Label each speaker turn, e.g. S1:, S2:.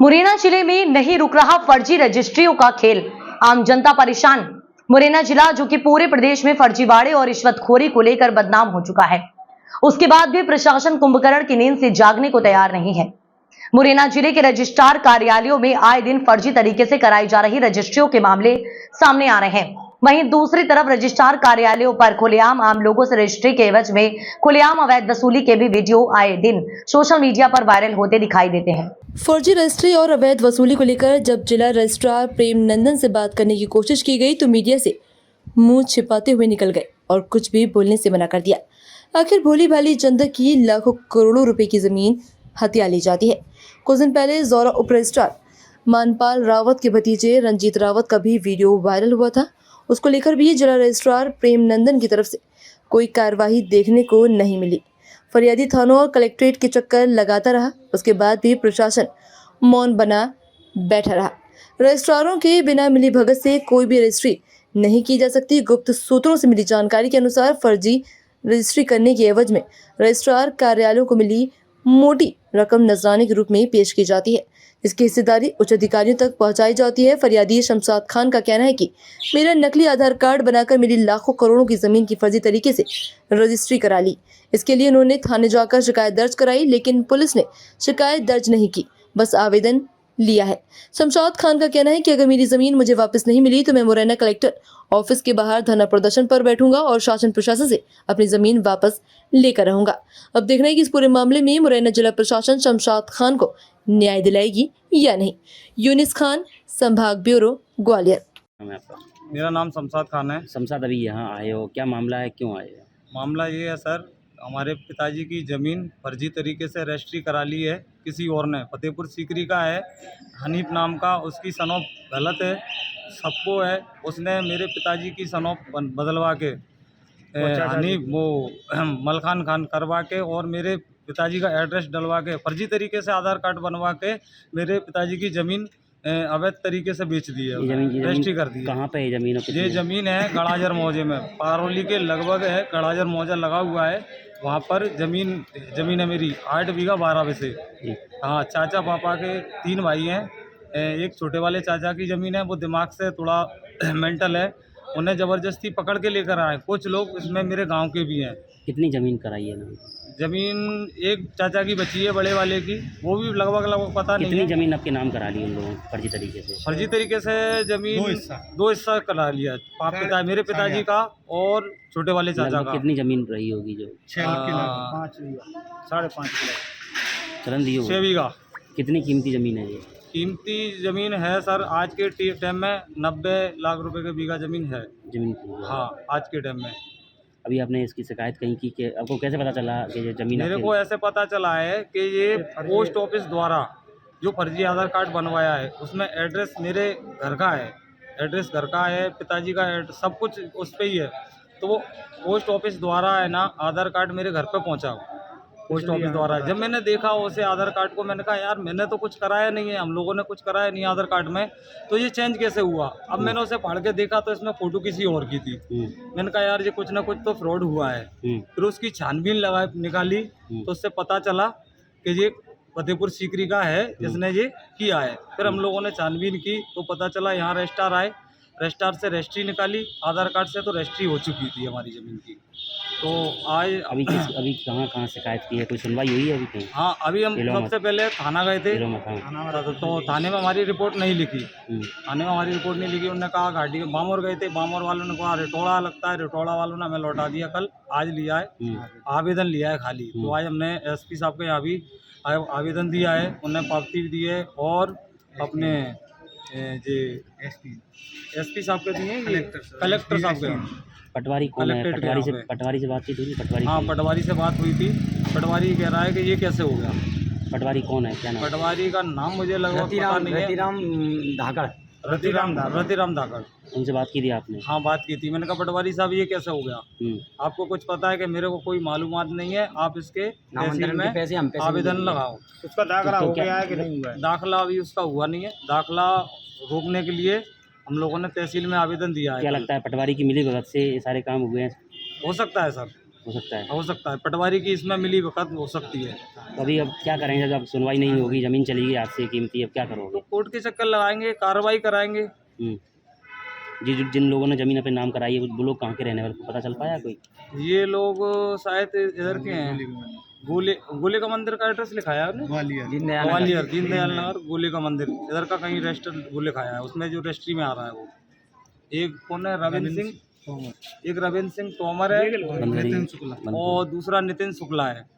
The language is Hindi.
S1: मुरैना जिले में नहीं रुक रहा फर्जी रजिस्ट्रियों का खेल, आम जनता परेशान। मुरैना जिला जो कि पूरे प्रदेश में फर्जीवाड़े और रिश्वतखोरी को लेकर बदनाम हो चुका है, उसके बाद भी प्रशासन कुंभकर्ण की नींद से जागने को तैयार नहीं है। मुरैना जिले के रजिस्ट्रार कार्यालयों में आए दिन फर्जी तरीके से कराई जा रही रजिस्ट्रियों के मामले सामने आ रहे हैं। वहीं दूसरी तरफ रजिस्ट्रार कार्यालयों पर खुलेआम आम लोगों से रजिस्ट्री के एवज में खुलेआम अवैध वसूली के भी वीडियो आए दिन सोशल मीडिया पर वायरल होते दिखाई देते हैं।
S2: फर्जी रजिस्ट्री और अवैध वसूली को लेकर जब जिला रजिस्ट्रार प्रेम नंदन से बात करने की कोशिश की गई तो मीडिया से मुंह छिपाते हुए निकल गए और कुछ भी बोलने से मना कर दिया। आखिर भोली भाली जनता की लाखों करोड़ों रुपए की जमीन हथिया ली जाती है। कुछ दिन पहले ज़ौरा उप रजिस्ट्रार मानपाल रावत के भतीजे रंजीत रावत का भी वीडियो वायरल हुआ था। उसको लेकर भी जिला रजिस्ट्रार प्रेम नंदन की तरफ से कोई कार्रवाई देखने को नहीं मिली। फरियादी थानों और कलेक्ट्रेट के चक्कर लगाता रहा। उसके बाद भी प्रशासन मौन बना बैठा रहा। रजिस्ट्रारों के बिना मिली भगत से कोई भी रजिस्ट्री नहीं की जा सकती। गुप्त सूत्रों से मिली जानकारी के अनुसार फर्जी रजिस्ट्री करने के एवज में रजिस्ट्रार कार्यालयों को मिली मोटी रकम नजराने के रूप में पेश की जाती है। इसकी हिस्सेदारी उच्च अधिकारियों तक पहुंचाई जाती है। फरियादी शमशाद खान का कहना है कि मेरा नकली आधार कार्ड बनाकर मेरी लाखों करोड़ों की जमीन की फर्जी तरीके से रजिस्ट्री करा ली। इसके लिए उन्होंने थाने जाकर शिकायत दर्ज कराई, लेकिन पुलिस ने शिकायत दर्ज नहीं की, बस आवेदन लिया है। शमशाद खान का कहना है कि अगर मेरी जमीन मुझे वापस नहीं मिली तो मैं मुरैना कलेक्टर ऑफिस के बाहर धरना प्रदर्शन पर बैठूंगा और शासन प्रशासन से अपनी जमीन वापस लेकर रहूंगा। अब देखना है कि इस पूरे मामले में मुरैना जिला प्रशासन शमशाद खान को न्याय दिलाएगी या नहीं। यूनिस खान, संभाग ब्यूरो, ग्वालियर।
S3: मेरा नाम शमशाद खान है।
S4: शमशाद, अभी यहाँ आए हो, क्या मामला है, क्यों आए हो?
S3: मामला ये है सर, हमारे पिताजी की ज़मीन फर्जी तरीके से रजिस्ट्री करा ली है किसी और ने। फतेहपुर सीकरी का है, हनीफ नाम का, उसकी सनौप गलत है, सबको है। उसने मेरे पिताजी की सनौप बदलवा के हनीफ वो मलखान खान करवा के और मेरे पिताजी का एड्रेस डलवा के फर्जी तरीके से आधार कार्ड बनवा के मेरे पिताजी की ज़मीन अवैध तरीके से बेच दी है, रजिस्ट्री कर दी है।
S4: कहाँ पे है ज़मीन?
S3: ये ज़मीन है गड़ाजर मौजे में, पारोली के लगभग है। गड़ाजर मौजा लगा हुआ है, वहाँ पर ज़मीन है मेरी 8 बीघा 12 पैसे। हाँ, चाचा पापा के 3 भाई हैं। एक छोटे वाले चाचा की ज़मीन है, वो दिमाग से थोड़ा मेंटल है, उन्हें ज़बरदस्ती पकड़ के लेकर आए। कुछ लोग इसमें मेरे गांव के भी हैं।
S4: कितनी ज़मीन कराई है ना?
S3: ज़मीन एक चाचा की बची है, बड़े वाले की, वो भी लगभग पता नहीं है।
S4: कितनी ज़मीन आपके नाम करा ली उन लोगों फर्जी तरीके से?
S3: फर्जी तरीके से ज़मीन दो हिस्सा करा लिया, मेरे पिताजी का और छोटे वाले चाचा का।
S4: कितनी ज़मीन रही होगी जो?
S3: 5.5
S4: चलन दी होगी।
S3: 6 बीघा।
S4: कितनी कीमती ज़मीन है ये?
S3: कीमती ज़मीन है सर, आज के टाइम में 90 लाख रुपए के बीघा ज़मीन है।
S4: ज़मीन?
S3: हाँ, आज के टाइम में।
S4: अभी आपने इसकी शिकायत कहीं की कि आपको कैसे पता चला कि ये ज़मीन?
S3: मेरे को ऐसे पता चला है कि ये पोस्ट ऑफिस द्वारा जो फर्जी आधार कार्ड बनवाया है, उसमें एड्रेस मेरे घर का है, एड्रेस घर का है, पिताजी का एड्रेस सब कुछ उस पर ही है। तो वो पोस्ट ऑफिस द्वारा है ना, आधार कार्ड मेरे घर पे पहुंचा पोस्ट ऑफिस द्वारा। जब मैंने देखा उसे आधार कार्ड को, मैंने कहा यार मैंने तो कुछ कराया नहीं है, हम लोगों ने कुछ कराया नहीं आधार कार्ड में, तो ये चेंज कैसे हुआ? अब मैंने उसे पढ़ के देखा तो इसमें फ़ोटो किसी और की थी। मैंने कहा यार ये कुछ ना कुछ तो फ्रॉड हुआ है। फिर उसकी छानबीन निकाली तो उससे पता चला कि ये फतेहपुर सीकरी का है जिसने ये किया है। फिर हम लोगों ने छानबीन की तो पता चला, यहाँ रजिस्ट्रार आए, रजिस्ट्रार से रजिस्ट्री निकाली, आधार कार्ड से तो रजिस्ट्री हो चुकी थी हमारी ज़मीन की। तो आज
S4: अभी कहाँ शिकायत की है? कोई सुनवाई हुई है अभी कहीं?
S3: हाँ, अभी हम सबसे पहले थाना गए थे, तो थाने में हमारी रिपोर्ट नहीं लिखी। थाने में हमारी रिपोर्ट नहीं लिखी। उन्होंने कहा गाड़ी बामोर गए थे, बामोर वालों ने कहा रिटोड़ा लगता है, रिटोड़ा वालों ने हमें लौटा दिया। कल आज लिया है, आवेदन लिया है खाली। तो आज हमने एसपी साहब के यहाँ भी आवेदन दिया है, उन्हें पावती भी दी है और अपने एसपी साहब के दिए, कलेक्टर साहब के।
S4: पटवारी कौन है? पटवारी से बातचीत हुई? पटवारी?
S3: हाँ, पटवारी से बात हुई थी। पटवारी कह रहा है कि ये कैसे हो गया।
S4: पटवारी कौन है, क्या नाम?
S3: पटवारी का नाम मुझे लगा पता नहीं है। रतिराम धाकड़।
S4: उनसे बात की थी आपने?
S3: हाँ, बात की थी। मैंने कहा पटवारी साहब ये कैसे हो गया? आपको कुछ पता है कि मेरे को कोई मालूमात नहीं है, आप इसके तहसील में आवेदन लगाओ।
S5: उसका दाखिला हो गया है कि नहीं हुआ है?
S3: दाखिला अभी उसका हुआ नहीं है। दाखिला रोकने के लिए हम लोगों ने तहसील में आवेदन दिया है।
S4: क्या लगता है पटवारी की मिली भगत से ये सारे काम हुए हैं?
S3: हो सकता है सर,
S4: हो सकता है।
S3: हो सकता है, पटवारी की इसमें मिली भगत हो सकती है।
S4: तो अभी अब क्या करेंगे जब सुनवाई नहीं होगी, ज़मीन चली गई आपसे कीमती, अब क्या
S3: तो
S4: करोगे?
S3: कोर्ट के चक्कर लगाएंगे, कार्रवाई कराएंगे।
S4: जी जिन लोगों ने ज़मीन अपने नाम कराई है वो लोग कहाँ के रहने वाले, पता चल पाया कोई?
S3: ये लोग शायद इधर के हैं, गोले का मंदिर का एड्रेस लिखाया है उन्होंने, ग्वालियर दीनदयाल नगर गोले का मंदिर, इधर का कहीं रेस्टर वो लिखाया है, उसमें जो रजिस्ट्री में आ रहा है वो एक कौन है, रविंद्र सिंह, एक रविंद्र सिंह तोमर है
S4: बंदरी-
S3: और दूसरा नितिन शुक्ला है।